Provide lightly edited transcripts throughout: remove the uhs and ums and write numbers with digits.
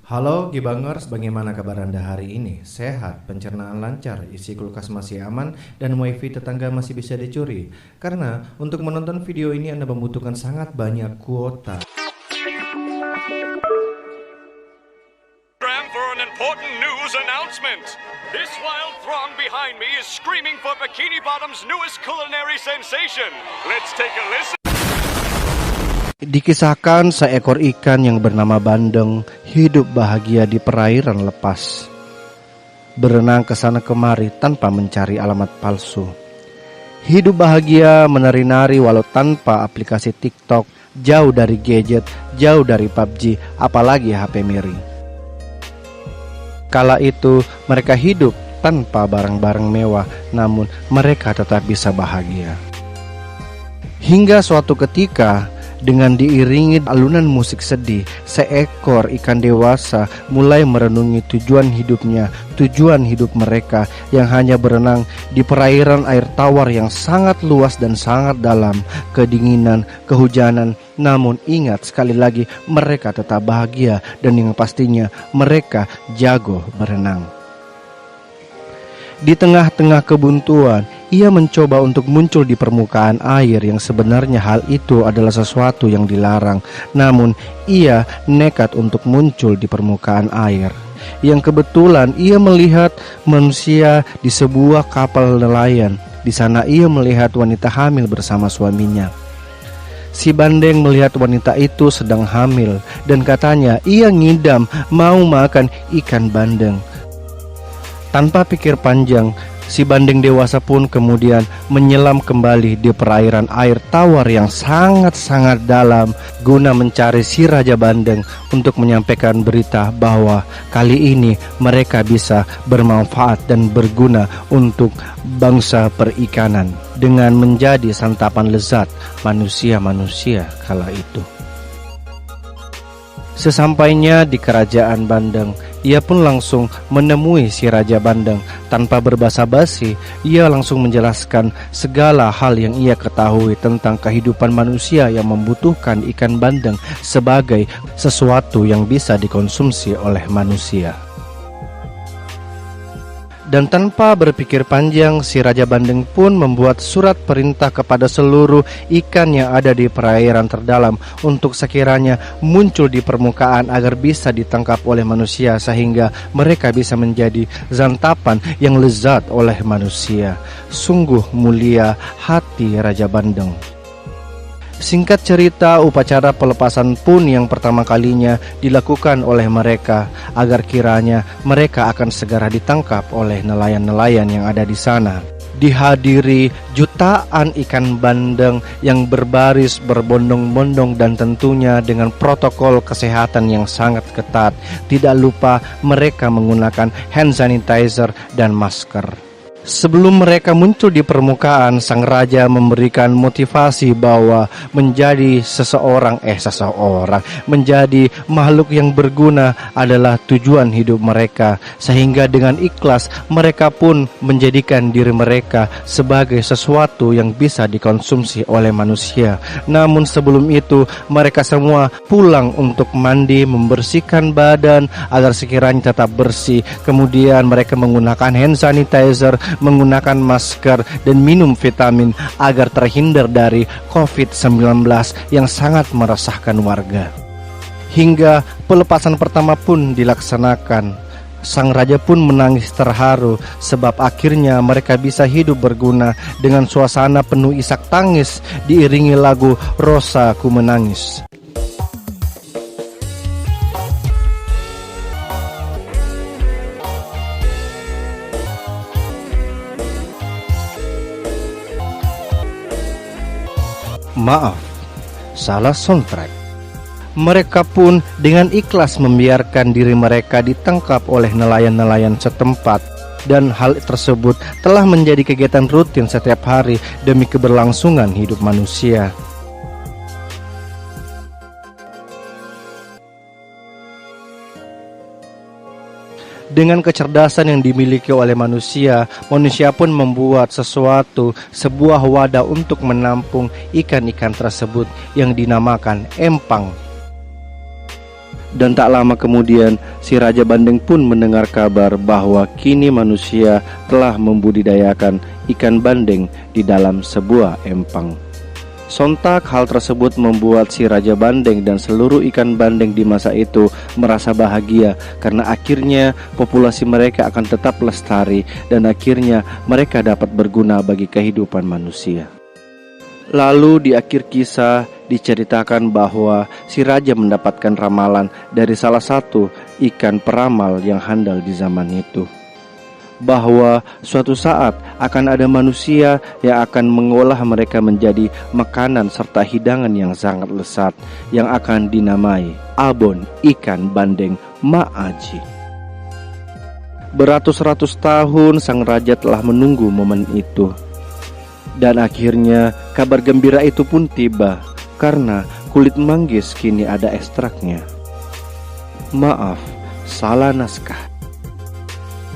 Halo Gibangers, bagaimana kabar Anda hari ini? Sehat, pencernaan lancar, isi kulkas masih aman, dan wifi tetangga masih bisa dicuri. Karena untuk menonton video ini Anda membutuhkan sangat banyak kuota. For an important news announcement. This wild throng behind me is screaming for Bikini Bottom's newest culinary sensation. Let's take a listen. Dikisahkan seekor ikan yang bernama Bandeng hidup bahagia di perairan lepas. Berenang ke sana kemari tanpa mencari alamat palsu. Hidup bahagia menari-nari walau tanpa aplikasi TikTok, jauh dari gadget, jauh dari PUBG, apalagi HP Miri. Kala itu mereka hidup tanpa barang-barang mewah, namun mereka tetap bisa bahagia. Hingga suatu ketika, dengan diiringi alunan musik sedih, seekor ikan dewasa mulai merenungi tujuan hidupnya, tujuan hidup mereka yang hanya berenang di perairan air tawar yang sangat luas dan sangat dalam, kedinginan, kehujanan. Namun ingat sekali lagi, mereka tetap bahagia dan yang pastinya mereka jago berenang. Di tengah-tengah kebuntuan, ia mencoba untuk muncul di permukaan air yang sebenarnya hal itu adalah sesuatu yang dilarang. Namun, ia nekat untuk muncul di permukaan air. Yang kebetulan ia melihat manusia di sebuah kapal nelayan. Di sana ia melihat wanita hamil bersama suaminya. Si Bandeng melihat wanita itu sedang hamil dan katanya ia ngidam mau makan ikan bandeng. Tanpa pikir panjang, si Bandeng dewasa pun kemudian menyelam kembali di perairan air tawar yang sangat-sangat dalam guna mencari si Raja Bandeng untuk menyampaikan berita bahwa kali ini mereka bisa bermanfaat dan berguna untuk bangsa perikanan dengan menjadi santapan lezat manusia-manusia kala itu. Sesampainya di kerajaan Bandeng, ia pun langsung menemui si Raja Bandeng. Tanpa berbasa-basi, ia langsung menjelaskan segala hal yang ia ketahui tentang kehidupan manusia yang membutuhkan ikan bandeng sebagai sesuatu yang bisa dikonsumsi oleh manusia. Dan tanpa berpikir panjang, si Raja Bandeng pun membuat surat perintah kepada seluruh ikan yang ada di perairan terdalam untuk sekiranya muncul di permukaan agar bisa ditangkap oleh manusia sehingga mereka bisa menjadi santapan yang lezat oleh manusia. Sungguh mulia hati Raja Bandeng. Singkat cerita, upacara pelepasan pun yang pertama kalinya dilakukan oleh mereka agar kiranya mereka akan segera ditangkap oleh nelayan-nelayan yang ada di sana. Dihadiri jutaan ikan bandeng yang berbaris berbondong-bondong dan tentunya dengan protokol kesehatan yang sangat ketat. Tidak lupa mereka menggunakan hand sanitizer dan masker. Sebelum mereka muncul di permukaan, sang raja memberikan motivasi bahwa menjadi menjadi makhluk yang berguna adalah tujuan hidup mereka, sehingga dengan ikhlas mereka pun menjadikan diri mereka sebagai sesuatu yang bisa dikonsumsi oleh manusia. Namun sebelum itu mereka semua pulang untuk mandi, membersihkan badan agar sekiranya tetap bersih. Kemudian mereka menggunakan hand sanitizer, menggunakan masker dan minum vitamin agar terhindar dari COVID-19 yang sangat meresahkan warga. Hingga pelepasan pertama pun dilaksanakan, sang raja pun menangis terharu sebab akhirnya mereka bisa hidup berguna dengan suasana penuh isak tangis diiringi lagu Rosa Ku Menangis. Maaf, salah soundtrack. Mereka pun dengan ikhlas membiarkan diri mereka ditangkap oleh nelayan-nelayan setempat. Dan hal tersebut telah menjadi kegiatan rutin setiap hari demi keberlangsungan hidup manusia. Dengan kecerdasan yang dimiliki oleh manusia, manusia pun membuat sebuah wadah untuk menampung ikan-ikan tersebut yang dinamakan empang. Dan tak lama kemudian si Raja Bandeng pun mendengar kabar bahwa kini manusia telah membudidayakan ikan bandeng di dalam sebuah empang. Sontak hal tersebut membuat si Raja Bandeng dan seluruh ikan bandeng di masa itu merasa bahagia karena akhirnya populasi mereka akan tetap lestari dan akhirnya mereka dapat berguna bagi kehidupan manusia. Lalu di akhir kisah diceritakan bahwa si raja mendapatkan ramalan dari salah satu ikan peramal yang handal di zaman itu, bahwa suatu saat akan ada manusia yang akan mengolah mereka menjadi makanan serta hidangan yang sangat lezat yang akan dinamai abon ikan bandeng Ma'aji. Beratus-ratus tahun sang raja telah menunggu momen itu. Dan akhirnya kabar gembira itu pun tiba karena kulit manggis kini ada ekstraknya. Maaf, salah naskah.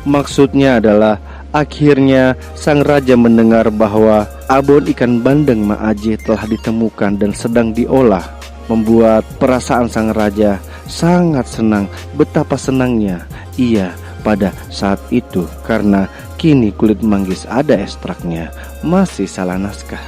Maksudnya adalah akhirnya sang raja mendengar bahwa abon ikan bandeng Ma'aji telah ditemukan dan sedang diolah, membuat perasaan sang raja sangat senang. Betapa senangnya ia pada saat itu karena kini kulit manggis ada ekstraknya. Masih salah naskah.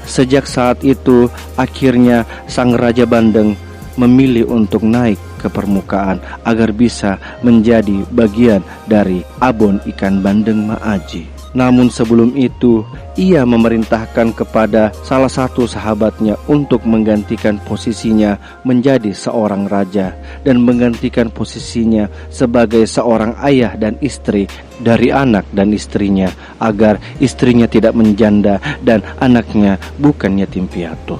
Sejak saat itu akhirnya sang Raja Bandeng memilih untuk naik ke permukaan agar bisa menjadi bagian dari abon ikan bandeng Ma'aji. Namun sebelum itu ia memerintahkan kepada salah satu sahabatnya untuk menggantikan posisinya menjadi seorang raja dan menggantikan posisinya sebagai seorang ayah dan istri dari anak dan istrinya, agar istrinya tidak menjanda dan anaknya bukan yatim piatu.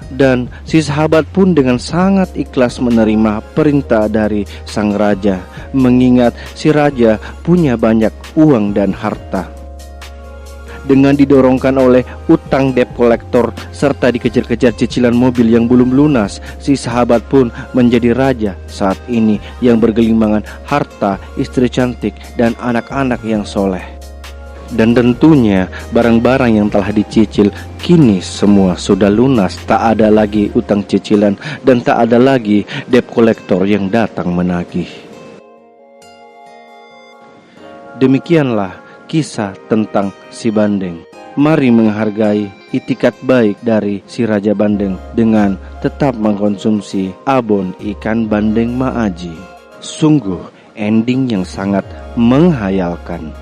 Dan si sahabat pun dengan sangat ikhlas menerima perintah dari sang raja, mengingat si raja punya banyak uang dan harta. Dengan didorongkan oleh utang debt collector serta dikejar-kejar cicilan mobil yang belum lunas, si sahabat pun menjadi raja saat ini yang bergelimbangan harta, istri cantik, dan anak-anak yang soleh. Dan tentunya barang-barang yang telah dicicil kini semua sudah lunas. Tak ada lagi utang cicilan dan tak ada lagi debt collector yang datang menagih. Demikianlah kisah tentang si Bandeng. Mari menghargai itikat baik dari si Raja Bandeng dengan tetap mengkonsumsi abon ikan bandeng Ma'aji. Sungguh ending yang sangat menghayalkan.